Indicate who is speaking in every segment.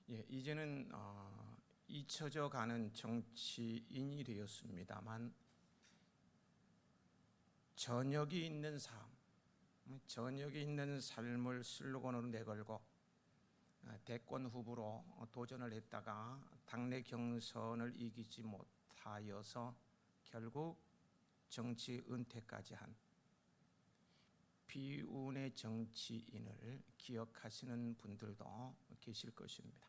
Speaker 1: 이제는 잊혀져 가는 정치인이 되었습니다만 저녁이 있는 삶, 저녁이 있는 삶을 슬로건으로 내걸고 대권 후보로 도전을 했다가 당내 경선을 이기지 못하여서 결국 정치 은퇴까지 한 비운의 정치인을 기억하시는 분들도 계실 것입니다.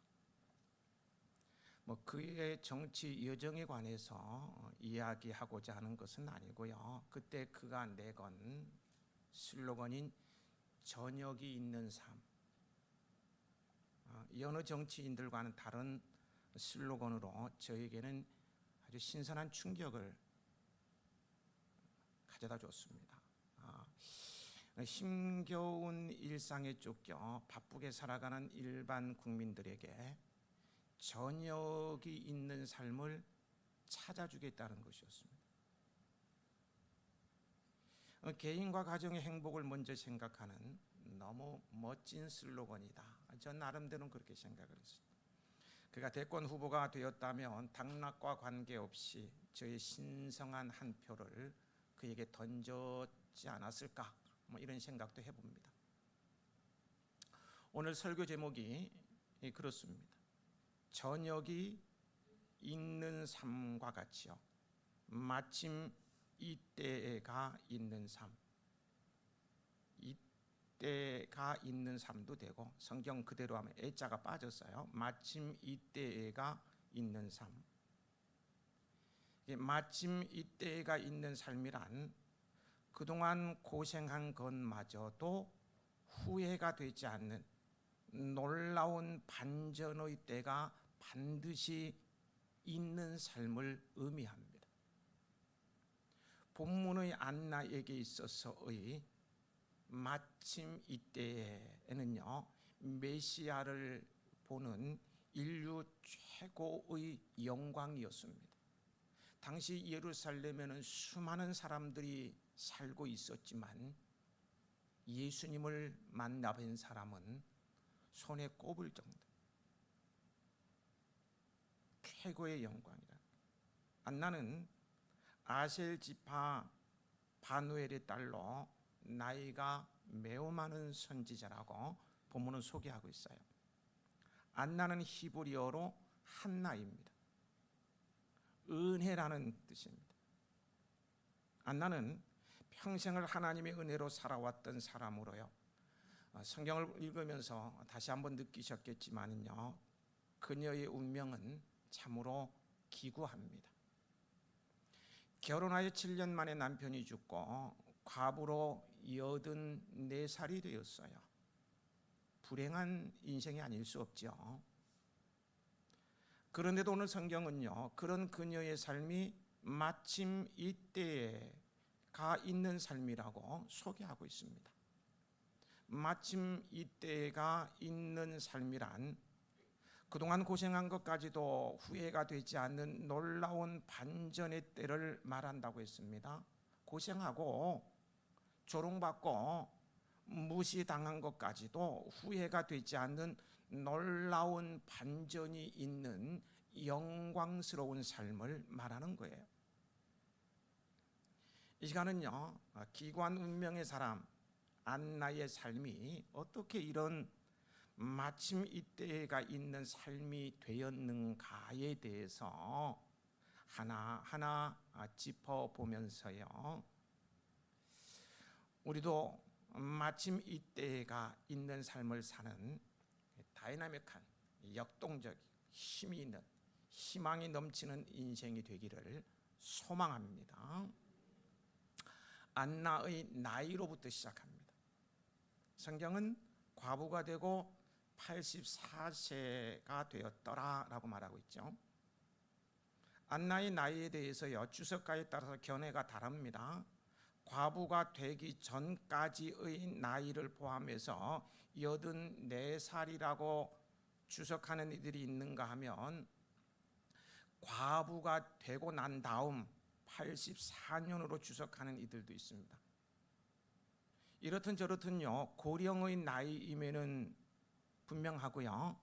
Speaker 1: 그의 정치 여정에 관해서 이야기하고자 하는 것은 아니고요. 그때 그가 내건 슬로건인 저녁이 있는 삶, 여느 정치인들과는 다른 슬로건으로 저에게는 아주 신선한 충격을 가져다 줬습니다. 힘겨운 일상에 쫓겨 바쁘게 살아가는 일반 국민들에게 저녁이 있는 삶을 찾아주겠다는 것이었습니다. 개인과 가정의 행복을 먼저 생각하는 너무 멋진 슬로건이다. 전 나름대로는 그렇게 생각을 했습니다. 그가 대권 후보가 되었다면 당락과 관계없이 저의 신성한 한 표를 그에게 던졌지 않았을까, 이런 생각도 해봅니다. 오늘 설교 제목이 그렇습니다. 저녁이 있는 삶과 같이요, 마침 이때가 있는 삶, 이때가 있는 삶도 되고, 성경 그대로 하면 애자가 빠졌어요. 마침 이때가 있는 삶. 마침 이때가 있는 삶이란 그동안 고생한 것마저도 후회가 되지 않는 놀라운 반전의 때가 반드시 있는 삶을 의미합니다. 본문의 안나에게 있어서의 마침 이때에는요, 메시아를 보는 인류 최고의 영광이었습니다. 당시 예루살렘에는 수많은 사람들이 살고 있었지만 예수님을 만나뵌 사람은 손에 꼽을 정도, 최고의 영광이다. 안나는 아셀 지파 바누엘의 딸로 나이가 매우 많은 선지자라고 본문은 소개하고 있어요. 안나는 히브리어로 한나입니다. 은혜라는 뜻입니다. 안나는 평생을 하나님의 은혜로 살아왔던 사람으로요, 성경을 읽으면서 다시 한번 느끼셨겠지만요, 그녀의 운명은 참으로 기구합니다. 결혼하여 7년 만에 남편이 죽고 과부로 84살이 되었어요. 불행한 인생이 아닐 수 없죠. 그런데도 오늘 성경은요, 그런 그녀의 삶이 마침 이때가 있는 삶이라고 소개하고 있습니다. 마침 이때가 있는 삶이란 그동안 고생한 것까지도 후회가 되지 않는 놀라운 반전의 때를 말한다고 했습니다. 고생하고 조롱받고 무시당한 것까지도 후회가 되지 않는 놀라운 반전이 있는 영광스러운 삶을 말하는 거예요. 이 시간은요, 기관 운명의 사람 안나의 삶이 어떻게 이런 마침 이때가 있는 삶이 되었는가에 대해서 하나하나 짚어보면서요, 우리도 마침 이때가 있는 삶을 사는 다이나믹한, 역동적, 힘이 있는, 희망이 넘치는 인생이 되기를 소망합니다. 안나의 나이로부터 시작합니다. 성경은 과부가 되고 84세가 되었더라라고 말하고 있죠. 안나의 나이에 대해서요, 주석가에 따라서 견해가 다릅니다. 과부가 되기 전까지의 나이를 포함해서 84살이라고 주석하는 이들이 있는가 하면, 과부가 되고 난 다음 84년으로 주석하는 이들도 있습니다. 이렇든 저렇든요, 고령의 나이임에는 분명하고요,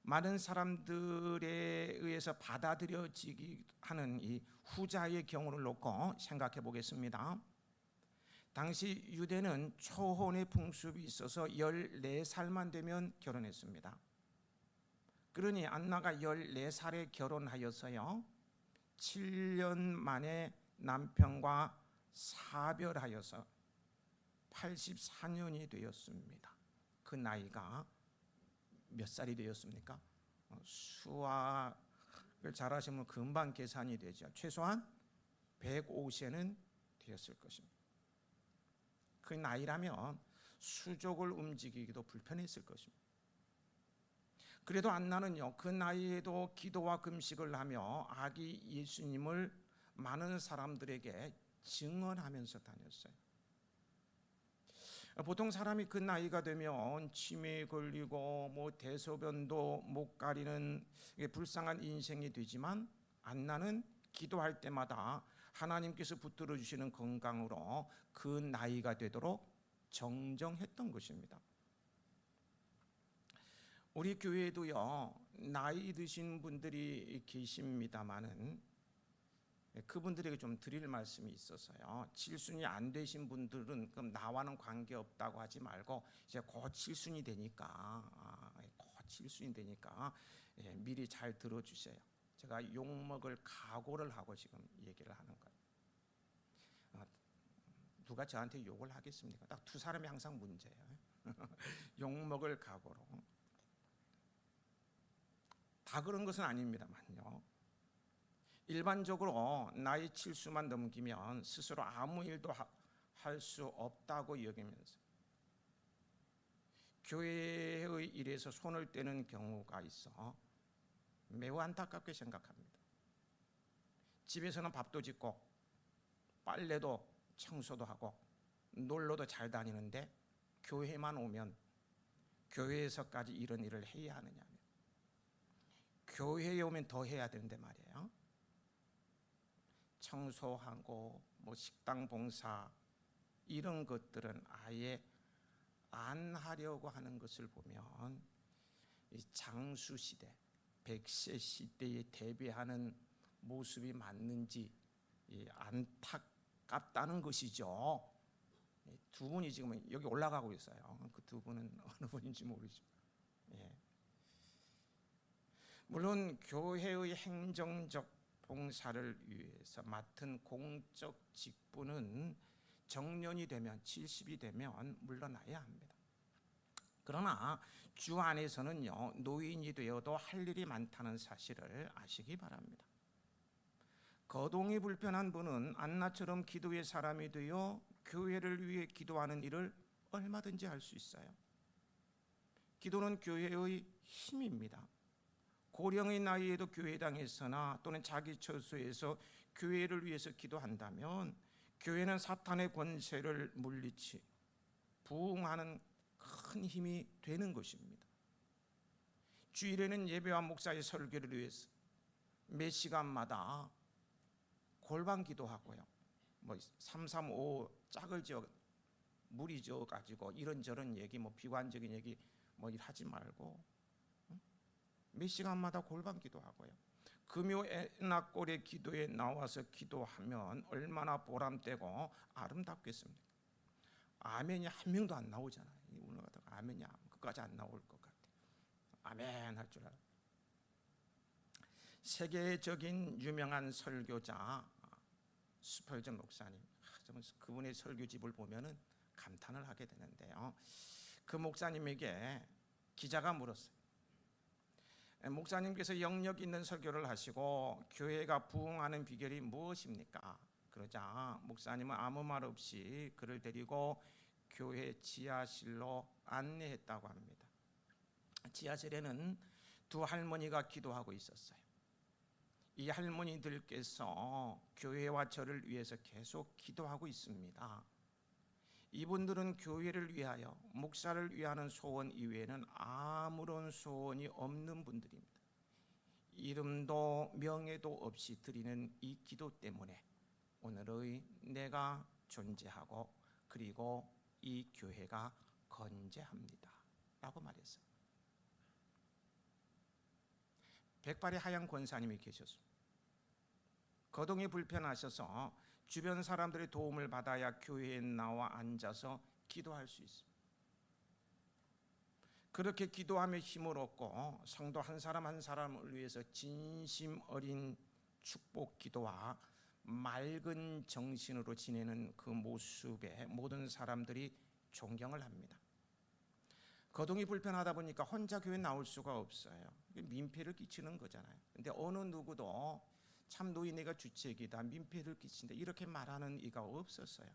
Speaker 1: 많은 사람들에 의해서 받아들여지기 하는 이 후자의 경우를 놓고 생각해 보겠습니다. 당시 유대는 초혼의 풍습이 있어서 14살만 되면 결혼했습니다. 그러니 안나가 14살에 결혼하여서요 7년 만에 남편과 사별하여서 84년이 되었습니다. 그 나이가 몇 살이 되었습니까? 수학을 잘하시면 금방 계산이 되죠. 최소한 105세는 되었을 것입니다. 그 나이라면 수족을 움직이기도 불편했을 것입니다. 그래도 안나는요 그 나이에도 기도와 금식을 하며 아기 예수님을 많은 사람들에게 증언하면서 다녔어요. 보통 사람이 그 나이가 되면 치매에 걸리고 뭐 대소변도 못 가리는 불쌍한 인생이 되지만 안나는 기도할 때마다 하나님께서 붙들어 주시는 건강으로 그 나이가 되도록 정정했던 것입니다. 우리 교회에도요 나이 드신 분들이 계십니다마는 그분들에게 좀 드릴 말씀이 있어서요. 칠순이 안 되신 분들은 그럼 나와는 관계 없다고 하지 말고 이제 곧 칠순이 되니까 미리 잘 들어주세요. 제가 욕 먹을 각오를 하고 지금 얘기를 하는 거예요. 누가 저한테 욕을 하겠습니까? 딱 두 사람이 항상 문제예요. 욕 먹을 각오로. 다 그런 것은 아닙니다만요. 일반적으로 나이 칠수만 넘기면 스스로 아무 일도 할 수 없다고 여기면서 교회의 일에서 손을 떼는 경우가 있어 매우 안타깝게 생각합니다. 집에서는 밥도 짓고 빨래도 청소도 하고 놀러도 잘 다니는데 교회만 오면 교회에서까지 이런 일을 해야 하느냐. 교회에 오면 더 해야 되는데 말이에요. 청소하고 뭐 식당 봉사 이런 것들은 아예 안 하려고 하는 것을 보면 장수 시대, 백세 시대에 대비하는 모습이 맞는지 안타깝다는 것이죠. 두 분이 지금 여기 올라가고 있어요. 그 두 분은 어느 분인지 모르죠. 물론 교회의 행정적 봉사를 위해서 맡은 공적 직분은 정년이 되면 70이 되면 물러나야 합니다. 그러나 주 안에서는요 노인이 되어도 할 일이 많다는 사실을 아시기 바랍니다. 거동이 불편한 분은 안나처럼 기도의 사람이 되어 교회를 위해 기도하는 일을 얼마든지 할 수 있어요. 기도는 교회의 힘입니다. 고령의 나이에도 교회당에서나 또는 자기 처소에서 교회를 위해서 기도한다면 교회는 사탄의 권세를 물리치 부흥하는 큰 힘이 되는 것입니다. 주일에는 예배와 목사의 설교를 위해서 몇 시간마다 골방 기도하고요. 뭐 335 짝을 지어 물이 져 가지고 이런저런 얘기 뭐 비관적인 얘기 뭐 하지 말고 몇 시간마다 골방 기도하고요. 금요 애낙골의 기도에 나와서 기도하면 얼마나 보람되고 아름답겠습니까? 아멘이 한 명도 안 나오잖아요. 오늘 같은 아멘이 끝까지 안 나올 것 같아요. 아멘 할 줄 알아요. 세계적인 유명한 설교자 스펄전 목사님, 그분의 설교집을 보면은 감탄을 하게 되는데요. 그 목사님에게 기자가 물었어요. 목사님께서 영역 있는 설교를 하시고 교회가 부흥하는 비결이 무엇입니까? 그러자 목사님은 아무 말 없이 그를 데리고 교회 지하실로 안내했다고 합니다. 지하실에는 두 할머니가 기도하고 있었어요. 이 할머니들께서 교회와 저를 위해서 계속 기도하고 있습니다. 이분들은 교회를 위하여 목사를 위하는 소원 이외에는 아무런 소원이 없는 분들입니다. 이름도 명예도 없이 드리는 이 기도 때문에 오늘의 내가 존재하고 그리고 이 교회가 건재합니다 라고 말했어요. 백발의 하얀 권사님이 계셨습니다. 거동이 불편하셔서 주변 사람들의 도움을 받아야 교회에 나와 앉아서 기도할 수 있습니다. 그렇게 기도하며 힘을 얻고 성도 한 사람 한 사람을 위해서 진심 어린 축복 기도와 맑은 정신으로 지내는 그 모습에 모든 사람들이 존경을 합니다. 거동이 불편하다 보니까 혼자 교회 나올 수가 없어요. 민폐를 끼치는 거잖아요. 근데 어느 누구도 참 노인네가 주책이다, 민폐를 끼친다 이렇게 말하는 이가 없었어요.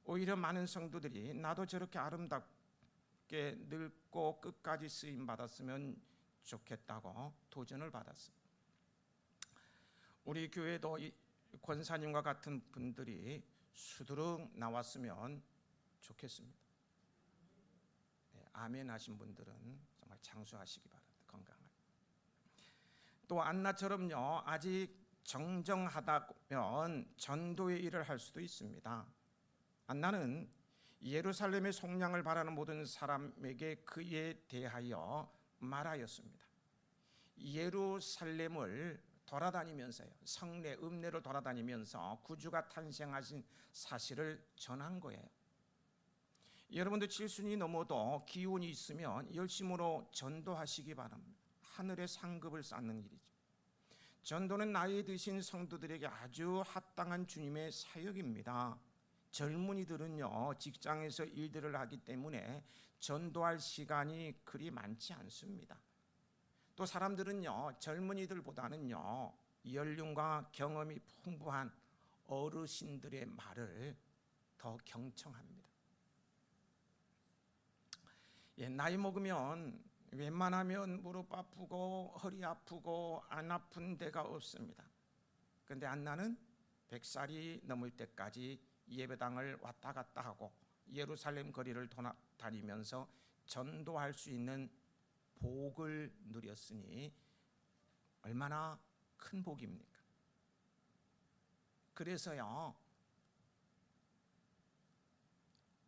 Speaker 1: 오히려 많은 성도들이 나도 저렇게 아름답게 늙고 끝까지 쓰임 받았으면 좋겠다고 도전을 받았습니다. 우리 교회도 이 권사님과 같은 분들이 수두룩 나왔으면 좋겠습니다. 아멘 하신 분들은 정말 장수하시기 바랍니다. 건강하게. 또 안나처럼요, 아직 정정하다면 전도의 일을 할 수도 있습니다. 안나는 예루살렘의 속량을 바라는 모든 사람에게 그에 대하여 말하였습니다. 예루살렘을 돌아다니면서요, 성내 읍내를 돌아다니면서 구주가 탄생하신 사실을 전한 거예요. 여러분도 칠순이 넘어도 기운이 있으면 열심으로 전도하시기 바랍니다. 하늘의 상급을 쌓는 일이죠. 전도는 나이 드신 성도들에게 아주 합당한 주님의 사역입니다. 젊은이들은요, 직장에서 일들을 하기 때문에 전도할 시간이 그리 많지 않습니다. 또 사람들은요, 젊은이들보다는요, 연륜과 경험이 풍부한 어르신들의 말을 더 경청합니다. 나이 먹으면 웬만하면 무릎 아프고 허리 아프고 안 아픈 데가 없습니다. 그런데 안나는 100살이 넘을 때까지 예배당을 왔다 갔다 하고 예루살렘 거리를 다니면서 전도할 수 있는 복을 누렸으니 얼마나 큰 복입니까? 그래서요,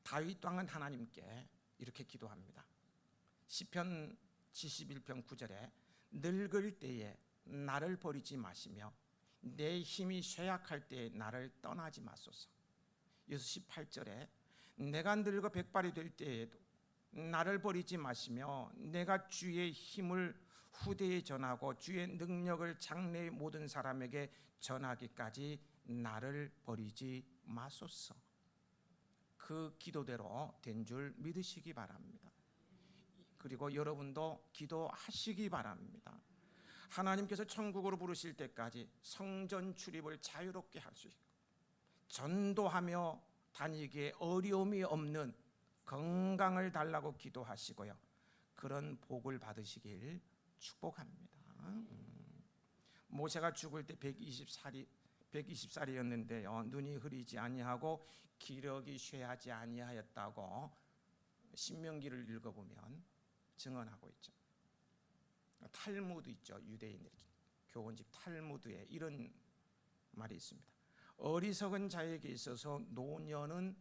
Speaker 1: 다윗 왕은 하나님께 이렇게 기도합니다. 시편 71편 9절에 늙을 때에 나를 버리지 마시며 내 힘이 쇠약할 때에 나를 떠나지 마소서. 이어서 18절에 내가 늙어 백발이 될 때에도 나를 버리지 마시며 내가 주의 힘을 후대에 전하고 주의 능력을 장래의 모든 사람에게 전하기까지 나를 버리지 마소서. 그 기도대로 된 줄 믿으시기 바랍니다. 그리고 여러분도 기도하시기 바랍니다. 하나님께서 천국으로 부르실 때까지 성전 출입을 자유롭게 할 수 있고 전도하며 다니기에 어려움이 없는 건강을 달라고 기도하시고요, 그런 복을 받으시길 축복합니다. 모세가 죽을 때 120살이었는데요 눈이 흐리지 아니하고 기력이 쇠하지 아니하였다고 신명기를 읽어보면 증언하고 있죠. 탈무드 있죠. 유대인들 교원집 탈무드에 이런 말이 있습니다. 어리석은 자에게 있어서 노년은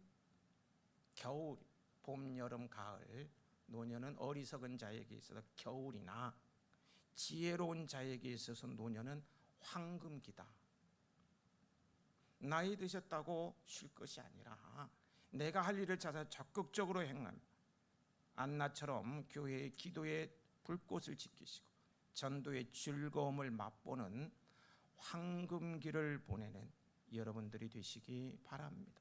Speaker 1: 겨울, 봄, 여름, 가을. 노년은 어리석은 자에게 있어서 겨울이나 지혜로운 자에게 있어서 노년은 황금기다. 나이 드셨다고 쉴 것이 아니라 내가 할 일을 찾아 적극적으로 행하며 안나처럼 교회의 기도의 불꽃을 지키시고 전도의 즐거움을 맛보는 황금기를 보내는 여러분들이 되시기 바랍니다.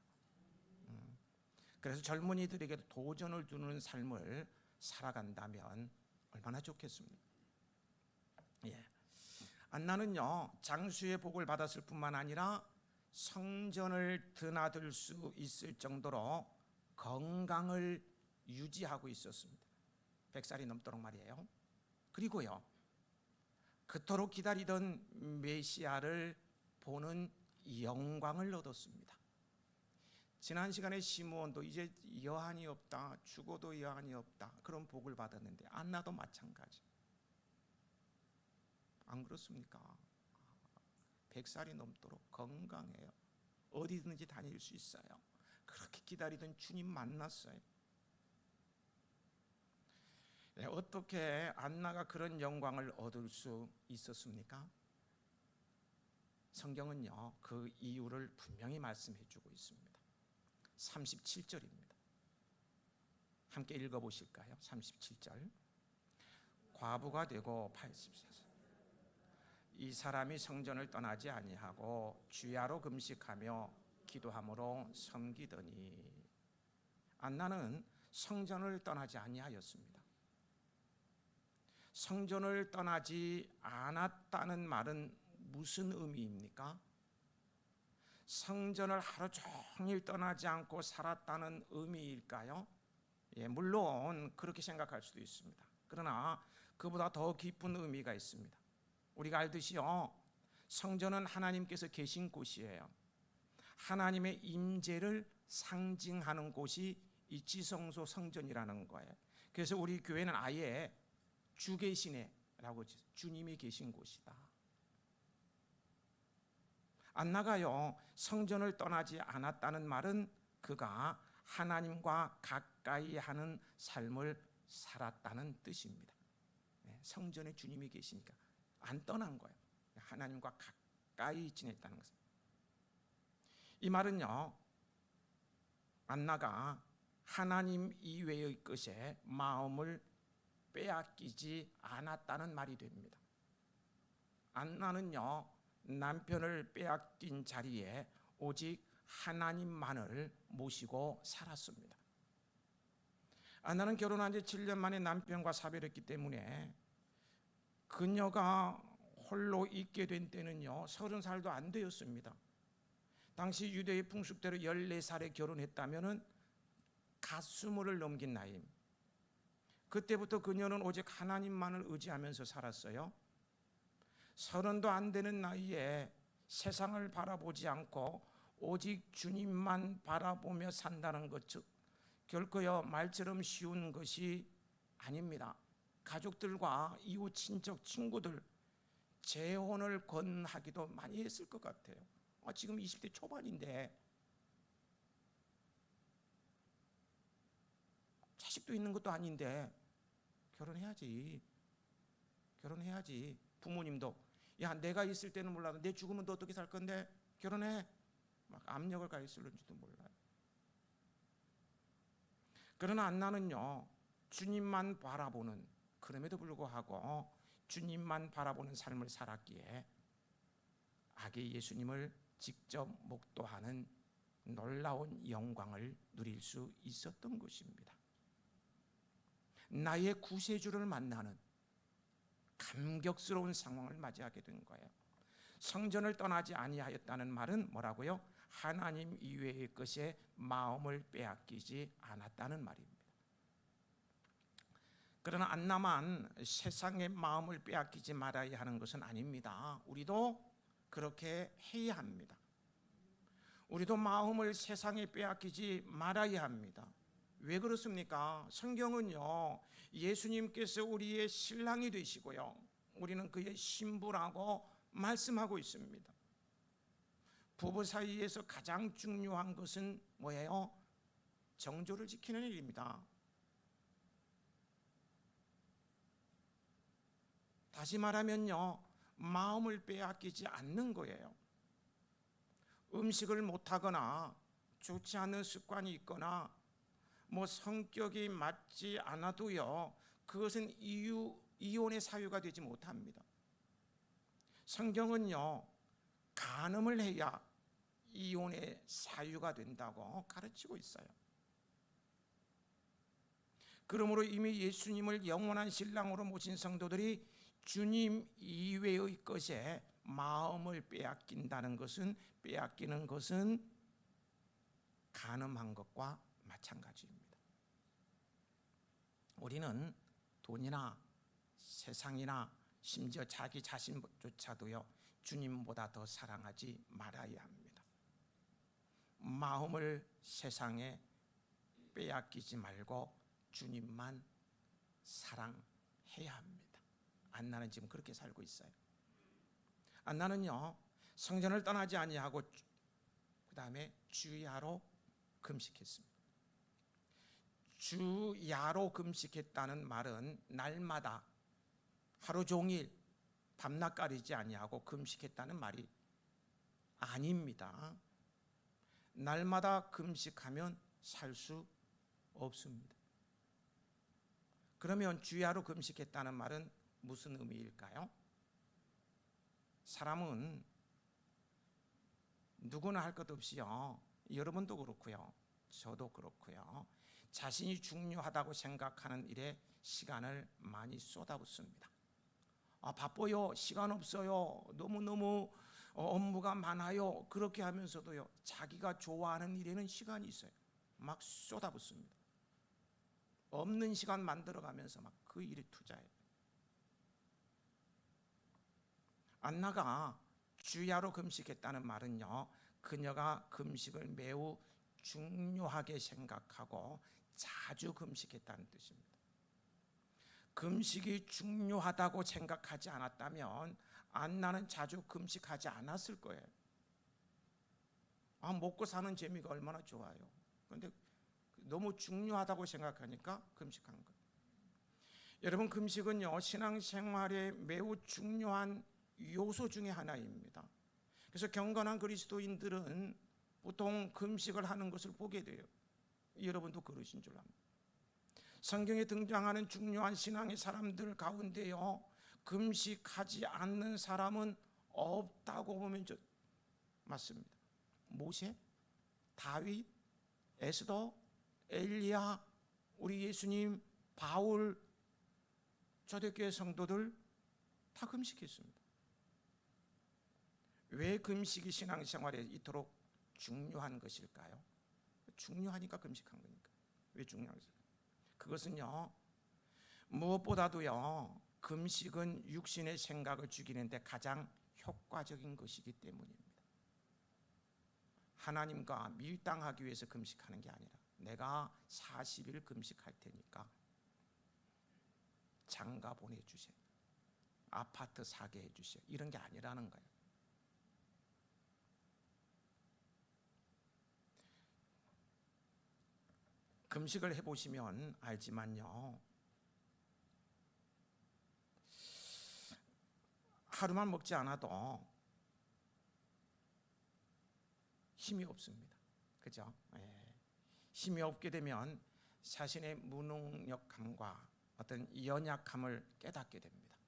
Speaker 1: 그래서 젊은이들에게도 도전을 주는 삶을 살아간다면 얼마나 좋겠습니까? 안나는요, 장수의 복을 받았을 뿐만 아니라 성전을 드나들 수 있을 정도로 건강을 유지하고 있었습니다. 100살이 넘도록 말이에요. 그리고요, 그토록 기다리던 메시아를 보는 영광을 얻었습니다. 지난 시간에 시므온도 이제 여한이 없다, 죽어도 여한이 없다, 그런 복을 받았는데 안나도 마찬가지. 안 그렇습니까? 100살이 넘도록 건강해요. 어디든지 다닐 수 있어요. 그렇게 기다리던 주님 만났어요. 어떻게 안나가 그런 영광을 얻을 수 있었습니까? 성경은요, 그 이유를 분명히 말씀해 주고 있습니다. 37절입니다. 함께 읽어보실까요? 37절. 과부가 되고 84세 이 사람이 성전을 떠나지 아니하고 주야로 금식하며 기도함으로 섬기더니. 안나는 성전을 떠나지 아니하였습니다. 성전을 떠나지 않았다는 말은 무슨 의미입니까? 성전을 하루 종일 떠나지 않고 살았다는 의미일까요? 예, 물론 그렇게 생각할 수도 있습니다. 그러나 그보다 더 깊은 의미가 있습니다. 우리가 알듯이요, 성전은 하나님께서 계신 곳이에요. 하나님의 임재를 상징하는 곳이 이 지성소 성전이라는 거예요. 그래서 우리 교회는 아예 주 계시네라고, 주님이 계신 곳이다. 안나가요, 성전을 떠나지 않았다는 말은 그가 하나님과 가까이 하는 삶을 살았다는 뜻입니다. 성전에 주님이 계시니까 안 떠난 거예요. 하나님과 가까이 지냈다는 것입니다. 이 말은요, 안나가 하나님 이외의 것에 마음을 빼앗기지 않았다는 말이 됩니다. 안나는요, 남편을 빼앗긴 자리에 오직 하나님만을 모시고 살았습니다. 안나는 결혼한 지 7년 만에 남편과 사별했기 때문에 그녀가 홀로 있게 된 때는요, 30살도 안 되었습니다. 당시 유대의 풍습대로 14살에 결혼했다면 갓 20을 넘긴 나이입니다. 그때부터 그녀는 오직 하나님만을 의지하면서 살았어요. 30도 안 되는 나이에 세상을 바라보지 않고 오직 주님만 바라보며 산다는 것, 즉 결코요 말처럼 쉬운 것이 아닙니다. 가족들과 이웃 친척 친구들 재혼을 권하기도 많이 했을 것 같아요. 지금 20대 초반인데 자식도 있는 것도 아닌데 결혼해야지. 부모님도 야, 내가 있을 때는 몰라도 내 죽으면 너 어떻게 살 건데 결혼해. 막 압력을 가했을는지도 몰라요. 그러나 안나는요, 주님만 바라보는, 그럼에도 불구하고 주님만 바라보는 삶을 살았기에 아기 예수님을 직접 목도하는 놀라운 영광을 누릴 수 있었던 것입니다. 나의 구세주를 만나는 감격스러운 상황을 맞이하게 된 거예요. 성전을 떠나지 아니하였다는 말은 뭐라고요? 하나님 이외의 것에 마음을 빼앗기지 않았다는 말입니다. 그러나 안나만 세상의 마음을 빼앗기지 말아야 하는 것은 아닙니다. 우리도 그렇게 해야 합니다. 우리도 마음을 세상에 빼앗기지 말아야 합니다. 왜 그렇습니까? 성경은요, 예수님께서 우리의 신랑이 되시고요, 우리는 그의 신부라고 말씀하고 있습니다. 부부 사이에서 가장 중요한 것은 뭐예요? 정조를 지키는 일입니다. 다시 말하면요, 마음을 빼앗기지 않는 거예요. 음식을 못하거나 좋지 않은 습관이 있거나 성격이 맞지 않아도요, 그것은 이혼의 사유가 되지 못합니다. 성경은요, 간음을 해야 이혼의 사유가 된다고 가르치고 있어요. 그러므로 이미 예수님을 영원한 신랑으로 모신 성도들이 주님 이외의 것에 마음을 빼앗기는 것은 간음한 것과 마찬가지입니다. 우리는 돈이나 세상이나 심지어 자기 자신조차도요, 주님보다 더 사랑하지 말아야 합니다. 마음을 세상에 빼앗기지 말고 주님만 사랑해야 합니다. 안나는 지금 그렇게 살고 있어요. 안나는요, 성전을 떠나지 아니하고 그 다음에 주야로 금식했습니다. 주야로 금식했다는 말은 날마다 하루 종일 밤낮 가리지 아니하고 금식했다는 말이 아닙니다. 날마다 금식하면 살 수 없습니다. 그러면 주야로 금식했다는 말은 무슨 의미일까요? 사람은 누구나 할 것 없이요, 여러분도 그렇고요, 저도 그렇고요, 자신이 중요하다고 생각하는 일에 시간을 많이 쏟아붓습니다. 바빠요, 시간 없어요, 너무너무 업무가 많아요, 그렇게 하면서도요, 자기가 좋아하는 일에는 시간이 있어요. 막 쏟아붓습니다. 없는 시간 만들어가면서 막 그 일에 투자해요. 안나가 주야로 금식했다는 말은요, 그녀가 금식을 매우 중요하게 생각하고 자주 금식했다는 뜻입니다. 금식이 중요하다고 생각하지 않았다면 안나는 자주 금식하지 않았을 거예요. 먹고 사는 재미가 얼마나 좋아요. 그런데 너무 중요하다고 생각하니까 금식한 거예요. 여러분, 금식은요, 신앙생활에 매우 중요한 요소 중에 하나입니다. 그래서 경건한 그리스도인들은 보통 금식을 하는 것을 보게 돼요. 여러분도 그러신 줄 압니다. 성경에 등장하는 중요한 신앙의 사람들 가운데요, 금식하지 않는 사람은 없다고 보면 맞습니다. 모세, 다윗, 에스더, 엘리야, 우리 예수님, 바울, 초대교회 성도들 다 금식했습니다. 왜 금식이 신앙생활에 이토록 중요한 것일까요? 중요하니까 금식한 거니까. 왜 중요한 것일까요? 그것은요, 무엇보다도요, 금식은 육신의 생각을 죽이는데 가장 효과적인 것이기 때문입니다. 하나님과 밀당하기 위해서 금식하는 게 아니라 내가 40일 금식할 테니까 장가 보내주세요, 아파트 사게 해주세요, 이런 게 아니라는 거예요. 금식을 해보시면 알지만요, 하루만 먹지 않아도 힘이 없습니다. 그죠? 힘이 없게 되면 자신의 무능력함과 어떤 연약함을 깨닫게 됩니다.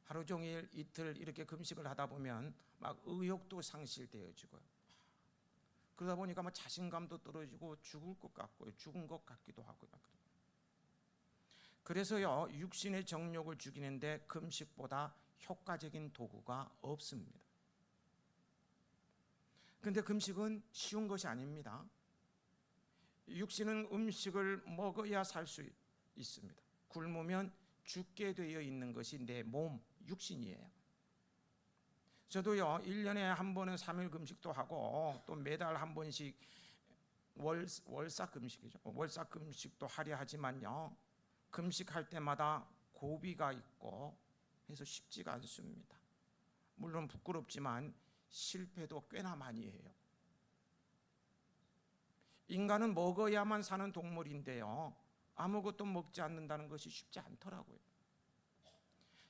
Speaker 1: 하루 종일 이틀 이렇게 금식을 하다 보면 막 의욕도 상실되어지고요. 그러다 보니까 뭐 자신감도 떨어지고 죽을 것 같고요, 죽은 것 같기도 하고요. 그래서요, 육신의 정욕을 죽이는데 금식보다 효과적인 도구가 없습니다. 그런데 금식은 쉬운 것이 아닙니다. 육신은 음식을 먹어야 살 수 있습니다. 굶으면 죽게 되어 있는 것이 내 몸, 육신이에요. 저도요, 1년에 한 번은 3일 금식도 하고 또 매달 한 번씩 월삭 금식이죠. 월삭 금식도 하려 하지만요, 금식할 때마다 고비가 있고 해서 쉽지가 않습니다. 물론 부끄럽지만 실패도 꽤나 많이 해요. 인간은 먹어야만 사는 동물인데요, 아무것도 먹지 않는다는 것이 쉽지 않더라고요.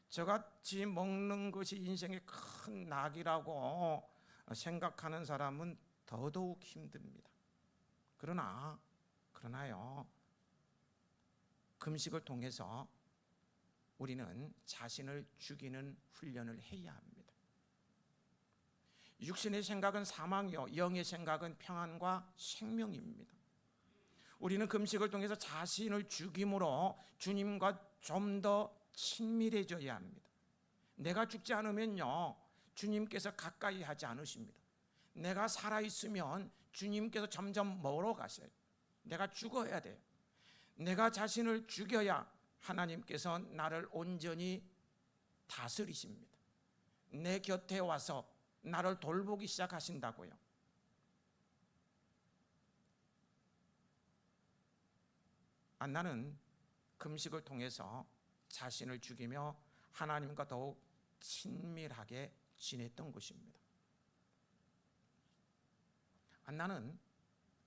Speaker 1: 저같이 먹는 것이 인생의 큰 낙이라고 생각하는 사람은 더더욱 힘듭니다. 그러나요, 금식을 통해서 우리는 자신을 죽이는 훈련을 해야 합니다. 육신의 생각은 사망이요, 영의 생각은 평안과 생명입니다. 우리는 금식을 통해서 자신을 죽임으로 주님과 좀 더 친밀해져야 합니다. 내가 죽지 않으면요, 주님께서 가까이 하지 않으십니다. 내가 살아있으면 주님께서 점점 멀어 가세요. 내가 죽어야 돼요. 내가 자신을 죽여야 하나님께서 나를 온전히 다스리십니다. 내 곁에 와서 나를 돌보기 시작하신다고요. 안나는 금식을 통해서 자신을 죽이며 하나님과 더욱 친밀하게 지냈던 것입니다. 안나는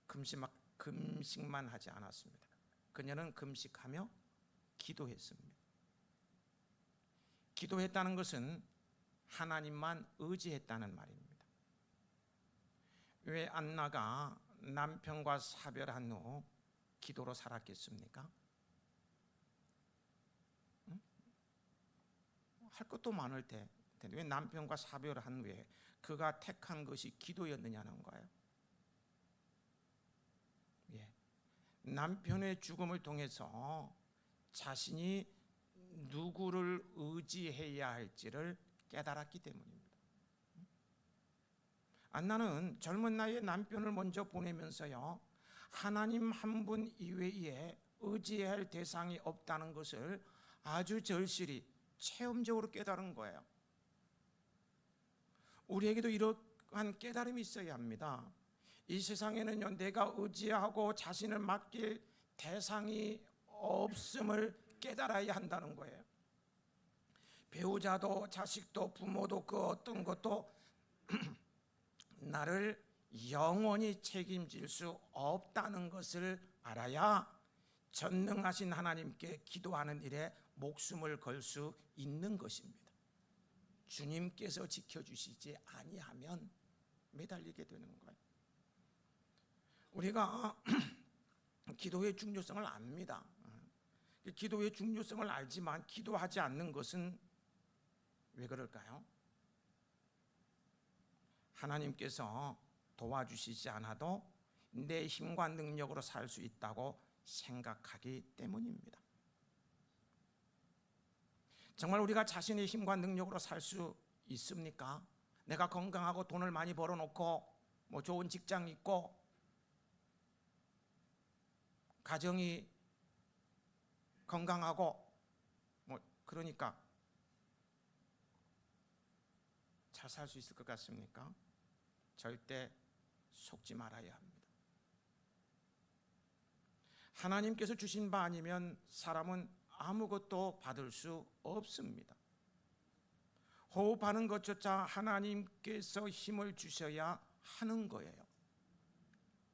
Speaker 1: 금식만 하지 않았습니다. 그녀는 금식하며 기도했습니다. 기도했다는 것은 하나님만 의지했다는 말입니다. 왜 안나가 남편과 사별한 후 기도로 살았겠습니까? 할 것도 많을 텐데 왜 남편과 사별한 후에 그가 택한 것이 기도였느냐는 거예요. 예. 남편의 죽음을 통해서 자신이 누구를 의지해야 할지를 깨달았기 때문입니다. 안나는 젊은 나이에 남편을 먼저 보내면서요, 하나님 한 분 이외에 의지해야 할 대상이 없다는 것을 아주 절실히 체험적으로 깨달은 거예요. 우리에게도 이러한 깨달음이 있어야 합니다. 이 세상에는요, 내가 의지하고 자신을 맡길 대상이 없음을 깨달아야 한다는 거예요. 배우자도 자식도 부모도 그 어떤 것도 나를 영원히 책임질 수 없다는 것을 알아야 전능하신 하나님께 기도하는 일에 목숨을 걸 수 있는 것입니다. 주님께서 지켜주시지 아니하면 매달리게 되는 거예요. 우리가 기도의 중요성을 압니다. 기도의 중요성을 알지만 기도하지 않는 것은 왜 그럴까요? 하나님께서 도와주시지 않아도 내 힘과 능력으로 살 수 있다고 생각하기 때문입니다. 정말 우리가 자신의 힘과 능력으로 살 수 있습니까? 내가 건강하고 돈을 많이 벌어놓고 뭐 좋은 직장 있고 가정이 건강하고 뭐 그러니까 잘 살 수 있을 것 같습니까? 절대 속지 말아야 합니다. 하나님께서 주신 바 아니면 사람은 아무것도 받을 수 없습니다. 호흡하는 것조차 하나님께서 힘을 주셔야 하는 거예요.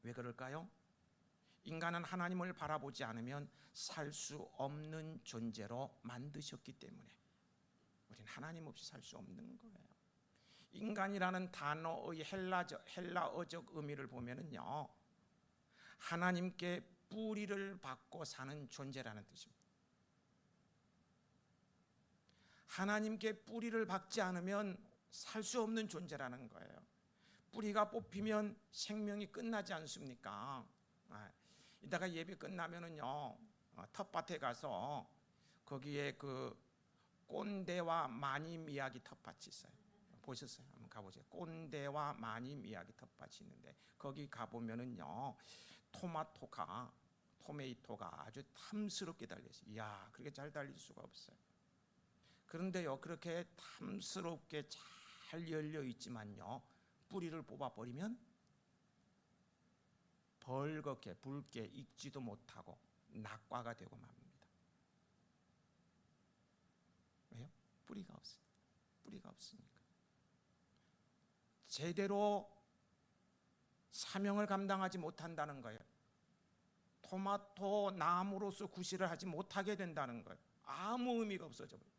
Speaker 1: 왜 그럴까요? 인간은 하나님을 바라보지 않으면 살 수 없는 존재로 만드셨기 때문에 우리는 하나님 없이 살 수 없는 거예요. 인간이라는 단어의 헬라어적 의미를 보면은요, 하나님께 뿌리를 받고 사는 존재라는 뜻입니다. 하나님께 뿌리를 박지 않으면 살 수 없는 존재라는 거예요. 뿌리가 뽑히면 생명이 끝나지 않습니까? 이따가 예배 끝나면은요, 텃밭에 가서 거기에 그 꼰대와 마님 이야기 텃밭이 있어요. 보셨어요? 한번 가보세요. 꼰대와 마님 이야기 텃밭이 있는데 거기 가보면은요, 토마토가 아주 탐스럽게 달려있어요. 이야, 그렇게 잘 달릴 수가 없어요. 그런데요, 그렇게 탐스럽게 잘 열려 있지만요, 뿌리를 뽑아버리면 벌겋게 붉게 익지도 못하고 낙과가 되고 맙니다. 왜요? 뿌리가 없어요. 뿌리가 없으니까. 제대로 사명을 감당하지 못한다는 거예요. 토마토 나무로서 구실을 하지 못하게 된다는 거예요. 아무 의미가 없어져 버려요.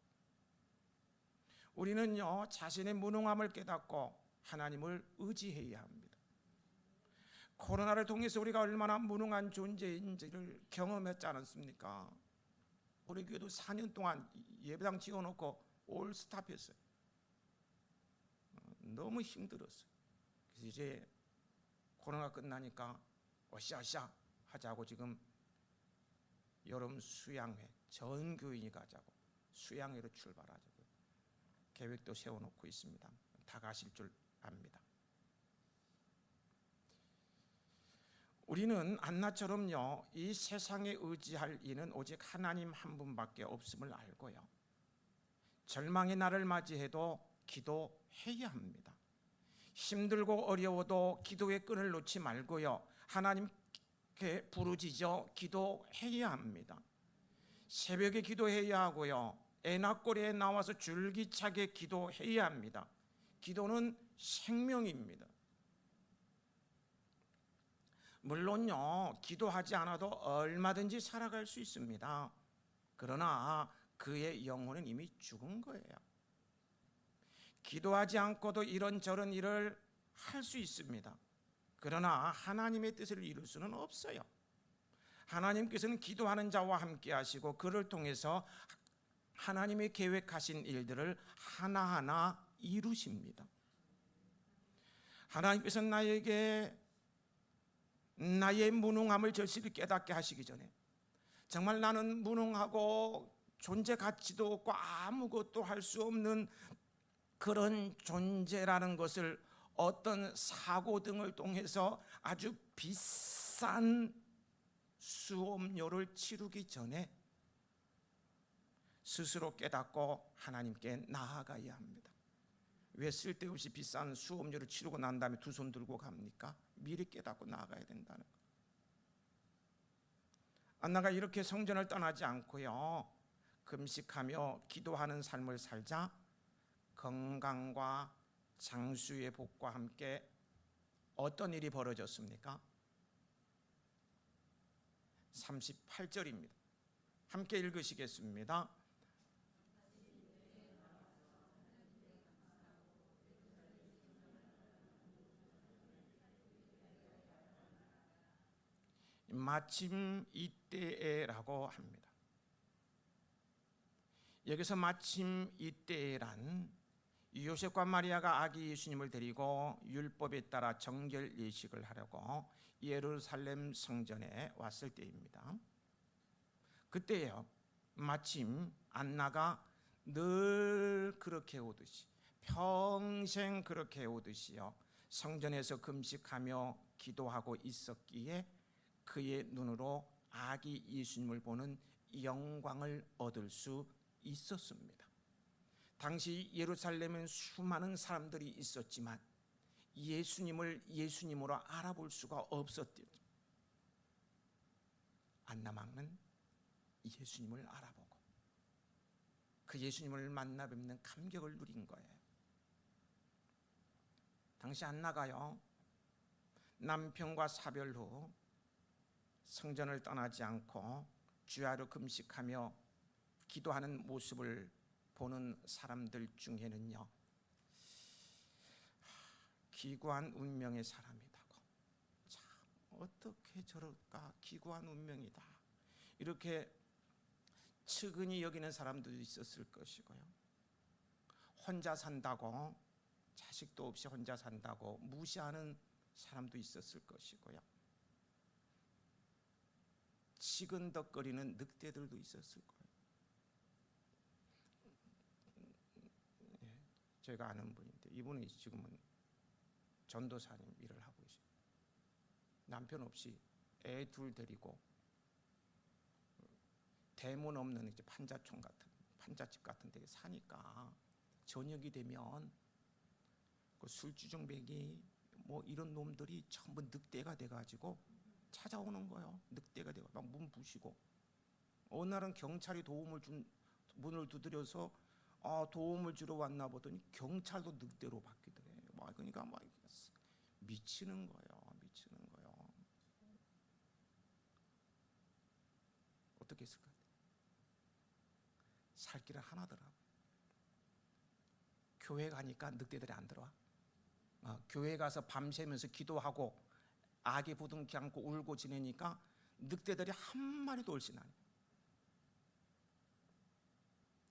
Speaker 1: 우리는요, 자신의 무능함을 깨닫고 하나님을 의지해야 합니다. 코로나를 통해서 우리가 얼마나 무능한 존재인지를 경험했지 않았습니까? 우리 교회도 4년 동안 예배당 지어놓고 올 스탑했어요. 너무 힘들었어요. 그래서 이제 코로나 끝나니까 어쌰어쌰 하자고 지금 여름 수양회 전 교인이 가자고 수양회로 출발하자고 계획도 세워놓고 있습니다. 다 가실 줄 압니다. 우리는 안나처럼요, 이 세상에 의지할 이는 오직 하나님 한 분밖에 없음을 알고요, 절망의 날을 맞이해도 기도해야 합니다. 힘들고 어려워도 기도의 끈을 놓지 말고요, 하나님께 부르짖어 기도해야 합니다. 새벽에 기도해야 하고요, 애낙고리에 나와서 줄기차게 기도해야 합니다. 기도는 생명입니다. 물론요, 기도하지 않아도 얼마든지 살아갈 수 있습니다. 그러나 그의 영혼은 이미 죽은 거예요. 기도하지 않고도 이런저런 일을 할 수 있습니다. 그러나 하나님의 뜻을 이룰 수는 없어요. 하나님께서는 기도하는 자와 함께 하시고 그를 통해서 하나님의 계획하신 일들을 하나하나 이루십니다. 하나님께서는 나에게 나의 무능함을 절실히 깨닫게 하시기 전에 정말 나는 무능하고 존재 가치도 없고 아무것도 할 수 없는 그런 존재라는 것을 어떤 사고 등을 통해서 아주 비싼 수업료를 치르기 전에 스스로 깨닫고 하나님께 나아가야 합니다. 왜 쓸데없이 비싼 수업료를 치르고 난 다음에 두 손 들고 갑니까? 미리 깨닫고 나아가야 된다는 거. 안나가 이렇게 성전을 떠나지 않고요, 금식하며 기도하는 삶을 살자 건강과 장수의 복과 함께 어떤 일이 벌어졌습니까? 38절입니다. 함께 읽으시겠습니다. 마침 이때에라고 합니다. 여기서 마침 이때에란 요셉과 마리아가 아기 예수님을 데리고 율법에 따라 정결 예식을 하려고 예루살렘 성전에 왔을 때입니다. 그때요, 마침 안나가 늘 그렇게 오듯이 평생 그렇게 오듯이요 성전에서 금식하며 기도하고 있었기에 그의 눈으로 아기 예수님을 보는 영광을 얻을 수 있었습니다. 당시 예루살렘엔 수많은 사람들이 있었지만 예수님을 예수님으로 알아볼 수가 없었죠. 안나만은 예수님을 알아보고 그 예수님을 만나 뵙는 감격을 누린 거예요. 당시 안나가요, 남편과 사별 후 성전을 떠나지 않고 주야로 금식하며 기도하는 모습을 보는 사람들 중에는요, 기구한 운명의 사람이다고, 참 어떻게 저럴까, 기구한 운명이다, 이렇게 측은히 여기는 사람들도 있었을 것이고요, 혼자 산다고, 자식도 없이 혼자 산다고 무시하는 사람도 있었을 것이고요, 시근덕거리는 늑대들도 있었을 거예요. 제가 아는 분인데 이분이 지금은 전도사님 일을 하고 계십니다. 남편 없이 애 둘 데리고 대문 없는 이제 판자촌 같은 판자집 같은 데 사니까 저녁이 되면 그 술주정뱅이 뭐 이런 놈들이 전부 늑대가 돼가지고 찾아오는 거예요. 늑대가 되고 막 문 부시고, 어느 날은 경찰이 문을 두드려서 도움을 주러 왔나 보더니 경찰도 늑대로 바뀌더래. 그러니까 막 미치는 거예요. 미치는 거예요. 어떻게 했을까? 살 길은 하나더라고. 교회 가니까 늑대들이 안 들어와. 교회 가서 밤새면서 기도하고 아기 부둥켜 안고 울고 지내니까 늑대들이 한 마리도 올씬 안 해요.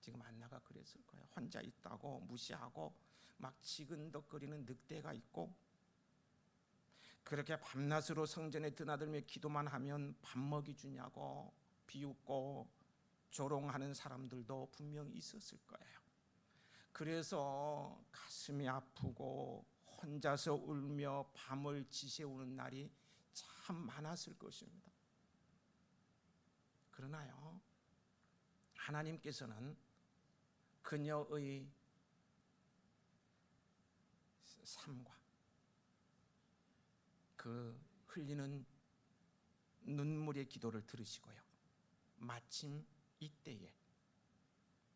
Speaker 1: 지금 안나가 그랬을 거예요. 혼자 있다고 무시하고 막 지근덕거리는 늑대가 있고, 그렇게 밤낮으로 성전에 드나들며 기도만 하면 밥 먹이 주냐고 비웃고 조롱하는 사람들도 분명히 있었을 거예요. 그래서 가슴이 아프고 혼자서 울며 밤을 지새우는 날이 참 많았을 것입니다. 그러나요, 하나님께서는 그녀의 삶과 그 흘리는 눈물의 기도를 들으시고요, 마침 이때에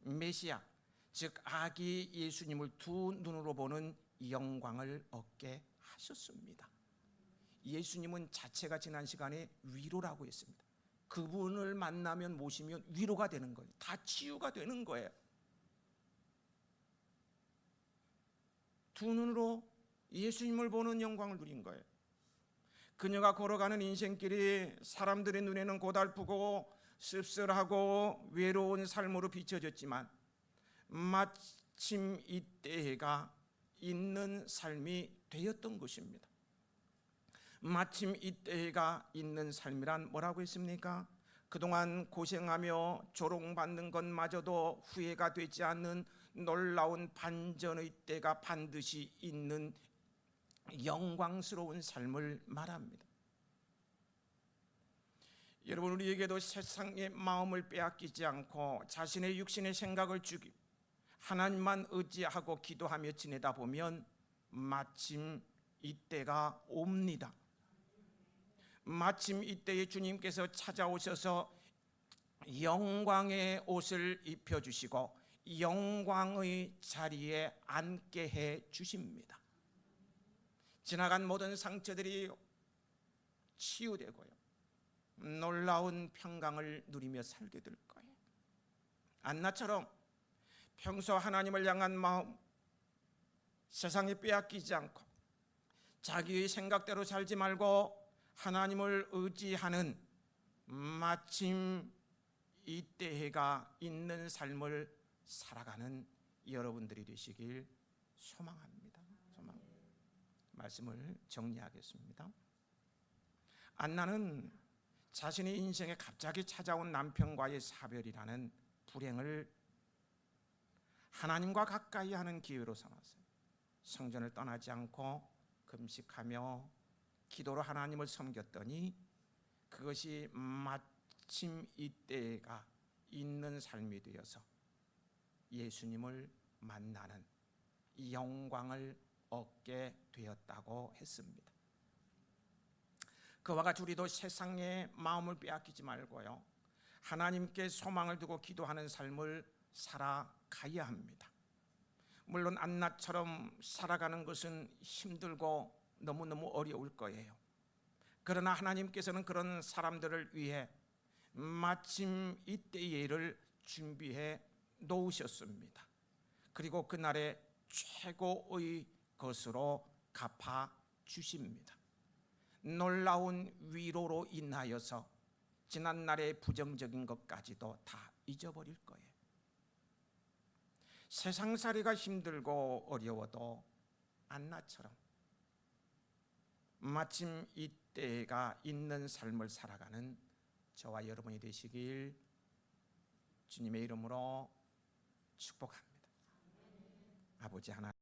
Speaker 1: 메시아, 즉 아기 예수님을 두 눈으로 보는 영광을 얻게 하셨습니다. 예수님은 자체가 지난 시간에 위로라고 했습니다. 그분을 만나면 모시면 위로가 되는 거예요. 다 치유가 되는 거예요. 두 눈으로 예수님을 보는 영광을 누린 거예요. 그녀가 걸어가는 인생길이 사람들의 눈에는 고달프고 씁쓸하고 외로운 삶으로 비춰졌지만 마침 이때가 있는 삶이 되었던 것입니다. 마침 이때가 있는 삶이란 뭐라고 했습니까? 그동안 고생하며 조롱받는 것마저도 후회가 되지 않는 놀라운 반전의 때가 반드시 있는 영광스러운 삶을 말합니다. 여러분, 우리에게도 세상의 마음을 빼앗기지 않고 자신의 육신의 생각을 죽이고 하나님만 의지하고 기도하며 지내다 보면 마침 이때가 옵니다. 마침 이때에 주님께서 찾아오셔서 영광의 옷을 입혀주시고 영광의 자리에 앉게 해 주십니다. 지나간 모든 상처들이 치유되고요, 놀라운 평강을 누리며 살게 될 거예요. 안나처럼 평소 하나님을 향한 마음, 세상에 빼앗기지 않고 자기의 생각대로 살지 말고 하나님을 의지하는 마침 이때가 있는 삶을 살아가는 여러분들이 되시길 소망합니다. 말씀을 정리하겠습니다. 안나는 자신의 인생에 갑자기 찾아온 남편과의 사별이라는 불행을 하나님과 가까이 하는 기회로 삼았어요. 성전을 떠나지 않고 금식하며 기도로 하나님을 섬겼더니 그것이 마침 이때가 있는 삶이 되어서 예수님을 만나는 영광을 얻게 되었다고 했습니다. 그와 같이 우리도 세상의 마음을 빼앗기지 말고요, 하나님께 소망을 두고 기도하는 삶을 살아가야 합니다. 물론 안나처럼 살아가는 것은 힘들고 너무너무 어려울 거예요. 그러나 하나님께서는 그런 사람들을 위해 마침 이때의 일을 준비해 놓으셨습니다. 그리고 그날의 최고의 것으로 갚아 주십니다. 놀라운 위로로 인하여서 지난날의 부정적인 것까지도 다 잊어버릴 거예요. 세상살이가 힘들고 어려워도 안나처럼 마침 이때가 있는 삶을 살아가는 저와 여러분이 되시길 주님의 이름으로 축복합니다. 아버지 하나님,